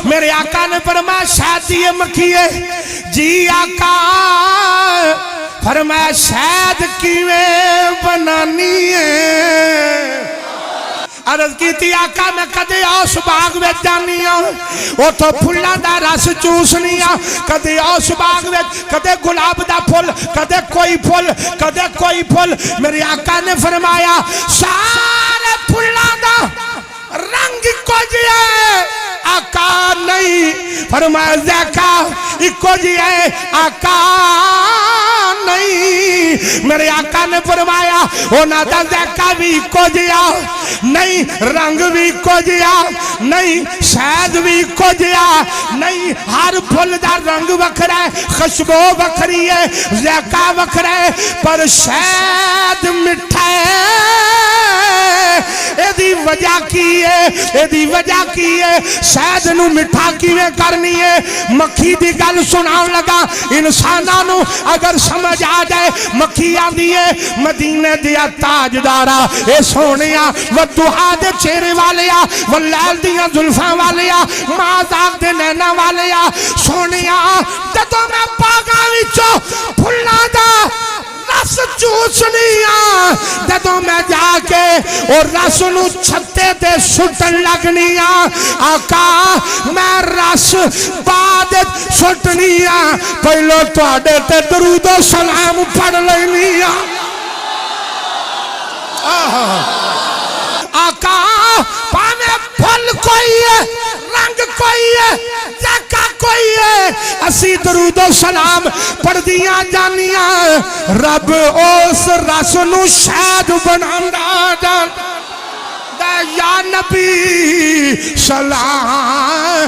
मेरे आका ने फरमाया शहद दिए मखिए जी आका फरमाया शहद किवें बनानी है। अर्ज की आका मैं कदे उस बाग में जानी उतो फुल्लां दा रस चूसनी कदे उस बाग में कदे गुलाब दा फुल कदे कोई फुल मेरे आका ने फरमाया सारे फुल्लां दा रंग कुछ है आका नहीं फरमाया ज़ैका इको जी है आका नहीं। मेरे आका ने फरमाया उन्हां दा ज़ैका भी इको जिहा नहीं रंग भी इको जिहा नहीं शहद भी इको जिहा नहीं हर फुल दा रंग वखरा है खुशबू वखरी है ज़ैका वखरा है पर शहद मिठा है। एदी वजह की है एदी वजह की है शहद नू मिठा किवें करनी है। मक्खी दी गल सुनाउण लगा इंसानां नू अगर समझ आ जाए मक्खी आंदी है मदीने दिया ताजदारा ए सोहणिया वदुहा दे चेहरे वालिया वलैल दियां जुल्फां वालिया माज़ाक दे नैना वालिया सोहणिया जदों मैं बागां विचों फुल्लां दा रस चूसनी जदों मैं जाके और रस नू छत्ते ते सुटन लगनी आका मैं रस बाद सुटनी पहलो तुहाडे ते दरूद सलाम पढ़ लेनी आका भावे फल कोई है रंग कोई है ज़ैका कोई है असी दरूद सलाम पढ़दियां जानिया रब उस रस नू शहद बनांदा या नबी सलाम